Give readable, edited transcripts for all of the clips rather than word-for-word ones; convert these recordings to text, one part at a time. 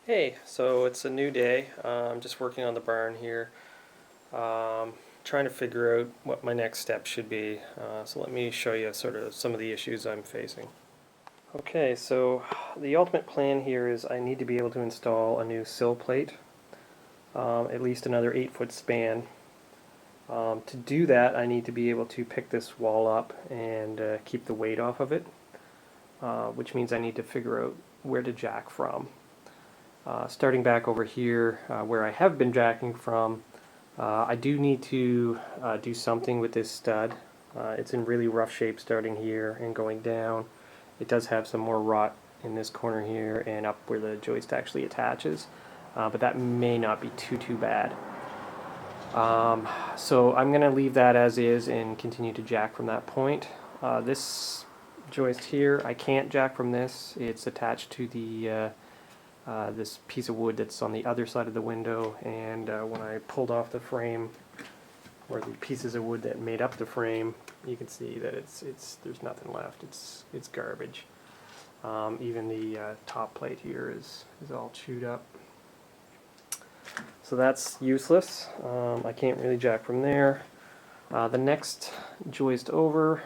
Hey, so it's a new day. I'm just working on the barn here, trying to figure out what my next step should be. So let me show you sort of some of the issues I'm facing. Okay, so the ultimate plan here is I need to be able to install a new sill plate, at least another 8-foot span. To do that, I need to be able to pick this wall up and keep the weight off of it, which means I need to figure out where to jack from. Starting back over here where I have been jacking from, I do need to do something with this stud. It's in really rough shape starting here and going down. It does have some more rot in this corner here and up where the joist actually attaches, but that may not be too bad. So I'm going to leave that as is and continue to jack from that point. This joist here, I can't jack from this. It's attached to the this piece of wood that's on the other side of the window, and when I pulled off the frame, or the pieces of wood that made up the frame, you can see that there's nothing left. It's garbage. Even the top plate here is all chewed up. So that's useless. I can't really jack from there. The next joist over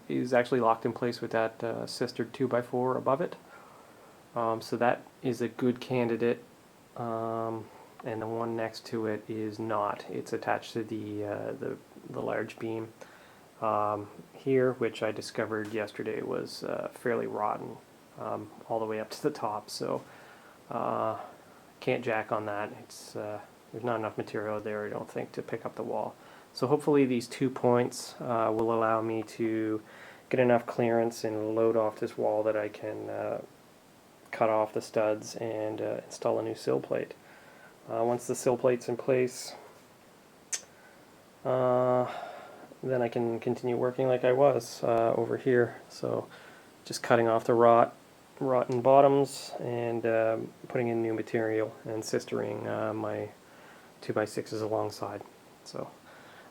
is actually locked in place with that sister 2x4 above it. So that is a good candidate, and the one next to it is not. It's attached to the large beam here, which I discovered yesterday was fairly rotten all the way up to the top. So can't jack on that. There's not enough material there, I don't think, to pick up the wall. So hopefully these 2 points will allow me to get enough clearance and load off this wall that I can cut off the studs and install a new sill plate. Once the sill plate's in place, then I can continue working like I was over here. So just cutting off the rotten bottoms and putting in new material and sistering my 2x6s alongside. So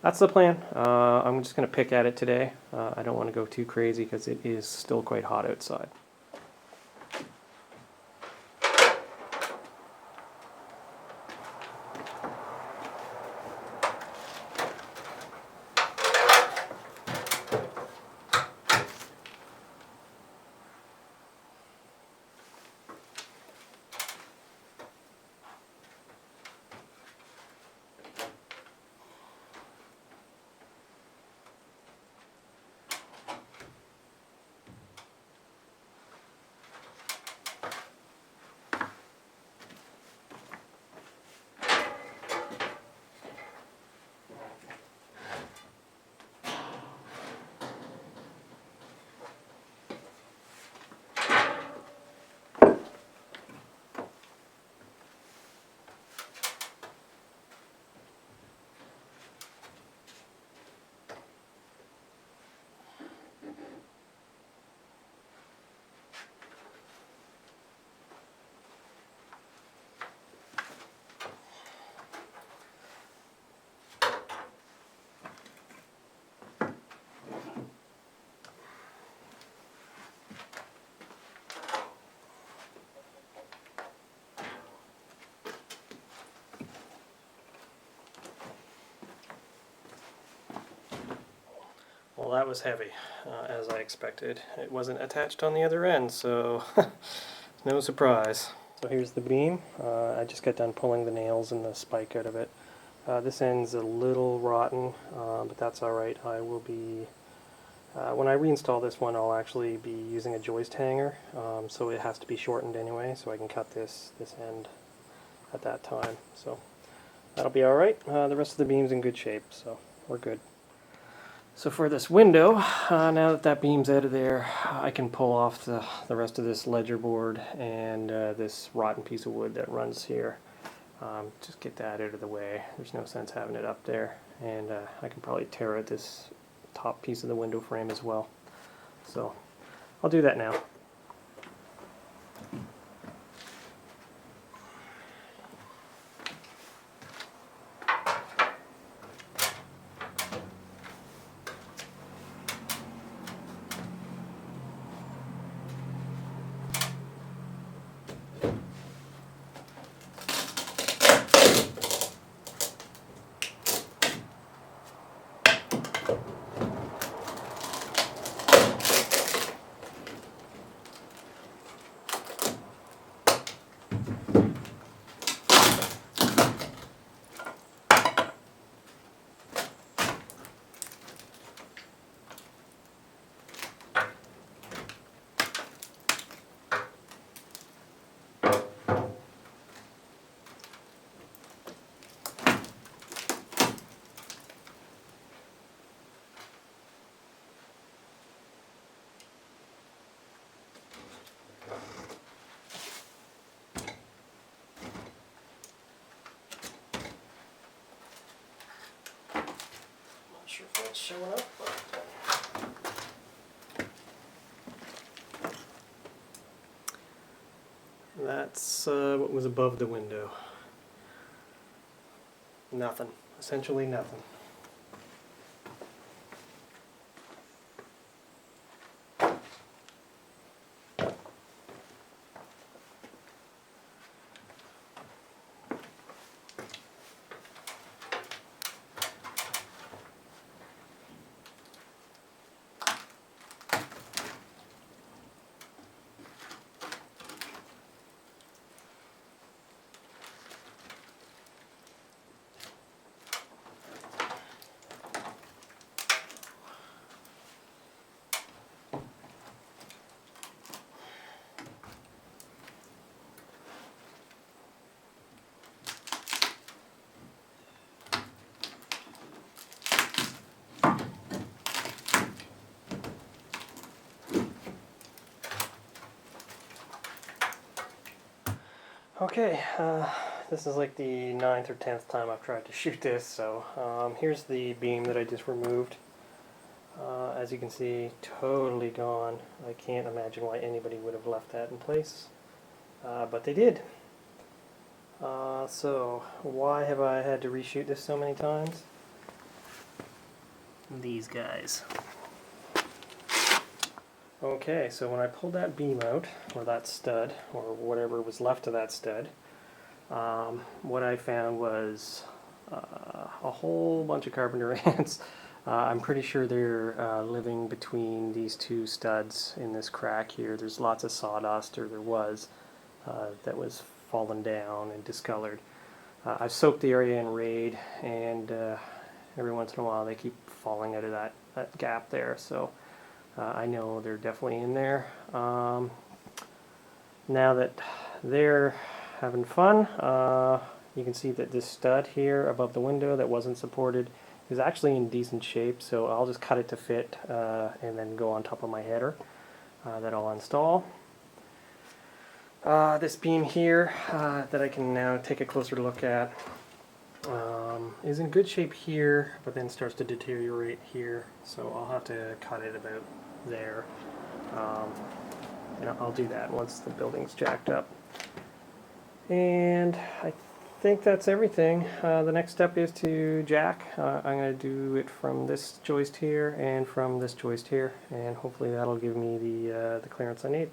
that's the plan. I'm just going to pick at it today. I don't want to go too crazy because it is still quite hot outside. Well, that was heavy, as I expected. It wasn't attached on the other end, so no surprise. So here's the beam. I just got done pulling the nails and the spike out of it. This end's a little rotten, but that's alright. I will be, when I reinstall this one, I'll actually be using a joist hanger, so it has to be shortened anyway, so I can cut this end at that time. So that'll be alright. The rest of the beam's in good shape, so we're good. So for this window, now that beam's out of there, I can pull off the rest of this ledger board and this rotten piece of wood that runs here. Just get that out of the way. There's no sense having it up there. And I can probably tear out this top piece of the window frame as well. So I'll do that now. showing up. That's what was above the window. Nothing. Essentially nothing. Okay, this is like the 9th or 10th time I've tried to shoot this, so here's the beam that I just removed. As you can see, totally gone. I can't imagine why anybody would have left that in place, but they did. So, why have I had to reshoot this so many times? These guys. Okay, so when I pulled that beam out, or that stud, or whatever was left of that stud, what I found was a whole bunch of carpenter ants. I'm pretty sure they're living between these two studs in this crack here. There's lots of sawdust, or there was, that was fallen down and discolored. I've soaked the area in Raid, and every once in a while they keep falling out of that gap there, so I know they're definitely in there. Now that they're having fun, you can see that this stud here above the window that wasn't supported is actually in decent shape, so I'll just cut it to fit and then go on top of my header that I'll install. This beam here that I can now take a closer look at is in good shape here, but then starts to deteriorate here, so I'll have to cut it about there. And I'll do that once the building's jacked up. And I think that's everything. The next step is to jack. I'm going to do it from this joist here and from this joist here, and hopefully that'll give me the clearance I need.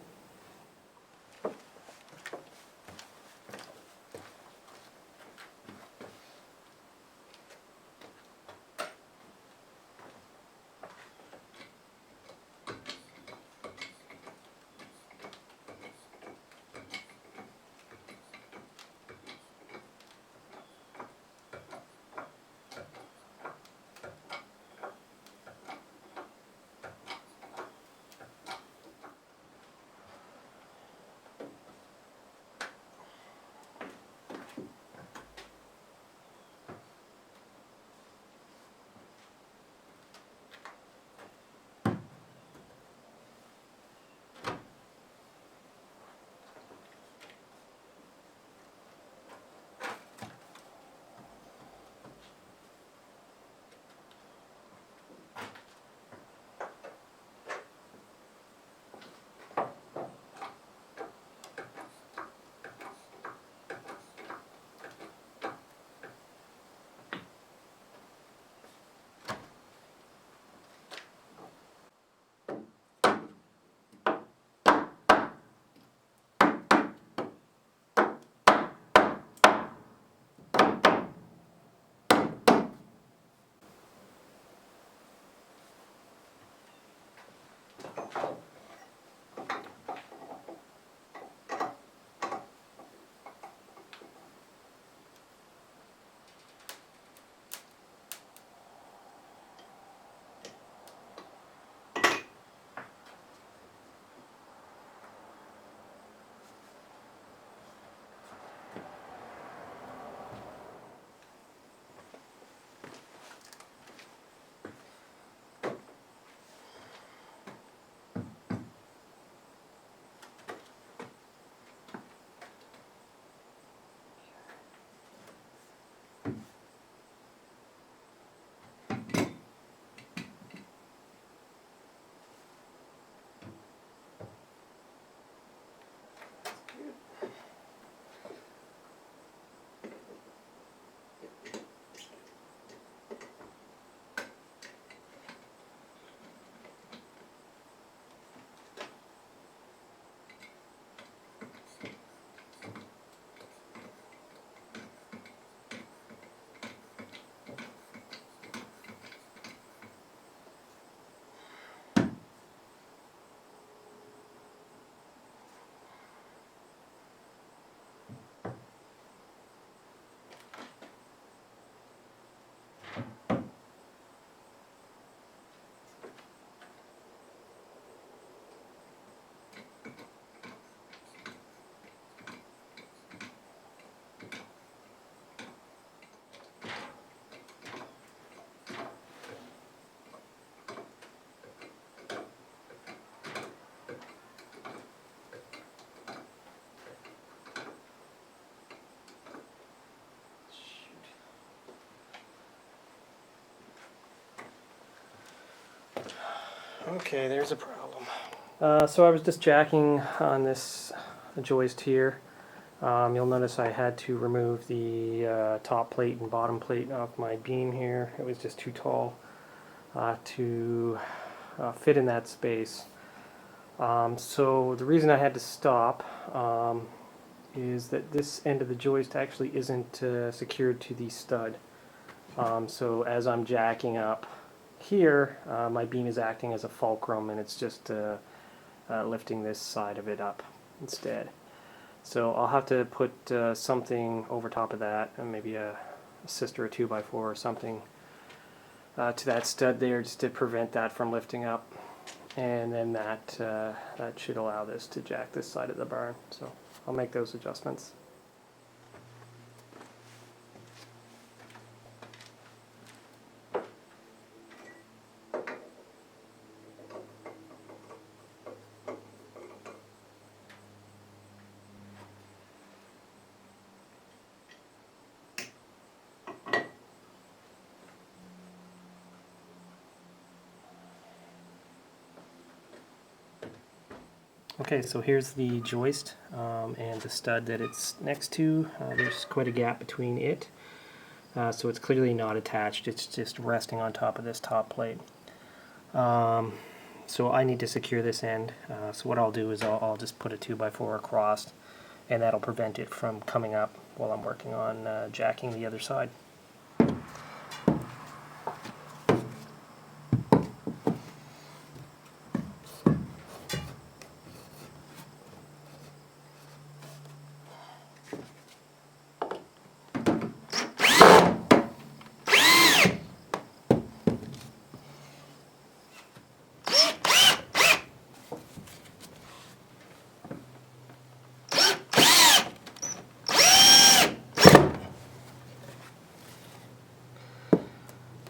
Okay, there's a problem. So I was just jacking on this joist here. You'll notice I had to remove the top plate and bottom plate off my beam here. It was just too tall to fit in that space. So the reason I had to stop is that this end of the joist actually isn't secured to the stud. So as I'm jacking up here, my beam is acting as a fulcrum, and it's just lifting this side of it up instead. So I'll have to put something over top of that, and maybe a sister or 2x4 or something to that stud there, just to prevent that from lifting up. And then that should allow this to jack this side of the barn. So I'll make those adjustments. Okay, so here's the joist and the stud that it's next to. There's quite a gap between it, so it's clearly not attached. It's just resting on top of this top plate. So I need to secure this end. So what I'll do is I'll just put a 2x4 across, and that'll prevent it from coming up while I'm working on jacking the other side.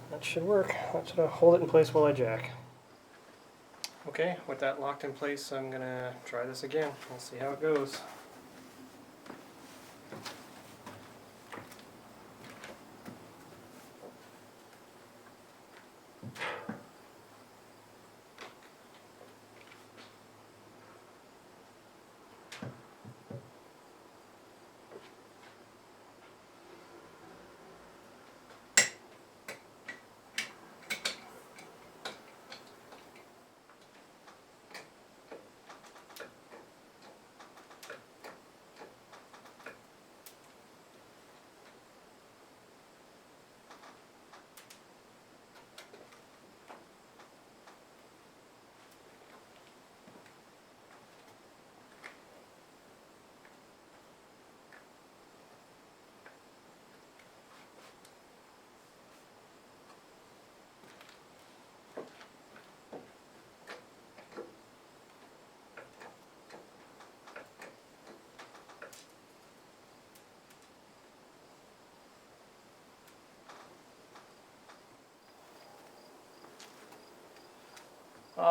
That should work. That should hold it in place while I jack. Okay, with that locked in place, I'm going to try this again. We'll see how it goes.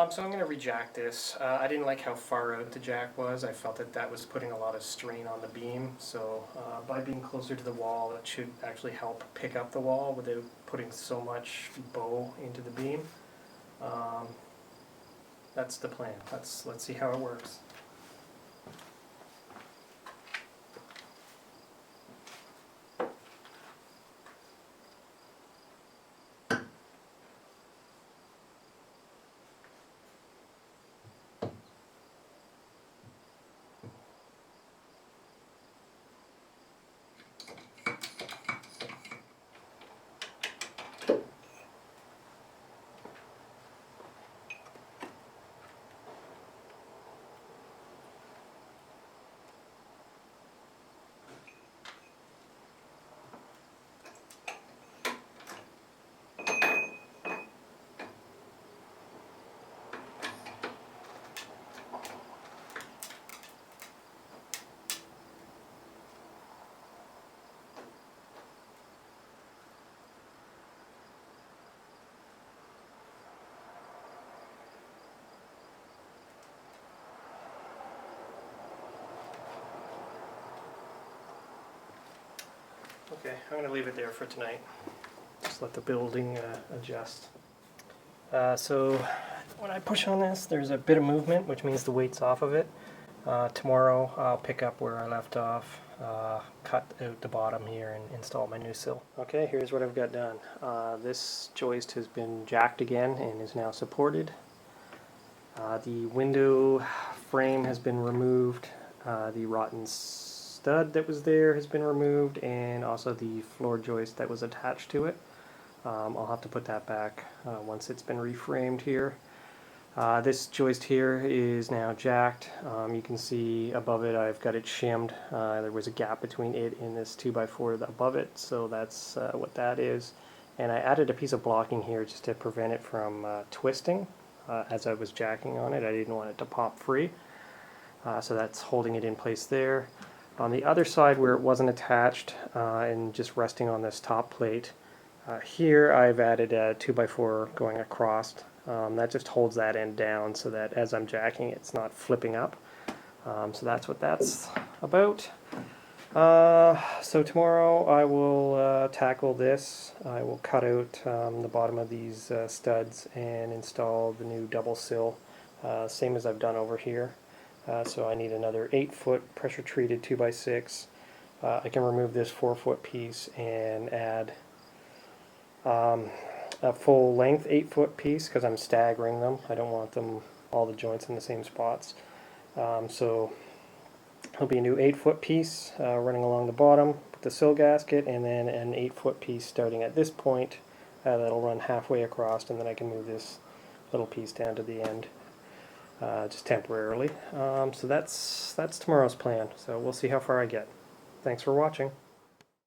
So I'm going to rejack this. I didn't like how far out the jack was. I felt that that was putting a lot of strain on the beam. So by being closer to the wall, it should actually help pick up the wall without putting so much bow into the beam. That's the plan. Let's see how it works. Okay, I'm going to leave it there for tonight. Just let the building adjust. So when I push on this, there's a bit of movement, which means the weight's off of it. Tomorrow I'll pick up where I left off, cut out the bottom here and install my new sill. Okay, here's what I've got done. This joist has been jacked again and is now supported. The window frame has been removed. The rotten stud that was there has been removed, and also the floor joist that was attached to it. I'll have to put that back once it's been reframed here. This joist here is now jacked. You can see above it I've got it shimmed. There was a gap between it and this 2x4 above it, so that's what that is. And I added a piece of blocking here just to prevent it from twisting as I was jacking on it. I didn't want it to pop free, so that's holding it in place there. On the other side where it wasn't attached and just resting on this top plate, here I've added a 2x4 going across. That just holds that end down so that as I'm jacking it's not flipping up. So that's what that's about. So tomorrow I will tackle this. I will cut out the bottom of these studs and install the new double sill, same as I've done over here. So I need another 8-foot pressure treated 2x6. I can remove this 4-foot piece and add a full length 8-foot piece because I'm staggering them. I don't want them all the joints in the same spots. So it'll be a new 8-foot piece running along the bottom with the sill gasket, and then an 8-foot piece starting at this point that'll run halfway across, and then I can move this little piece down to the end just temporarily. So that's tomorrow's plan. So we'll see how far I get. Thanks for watching.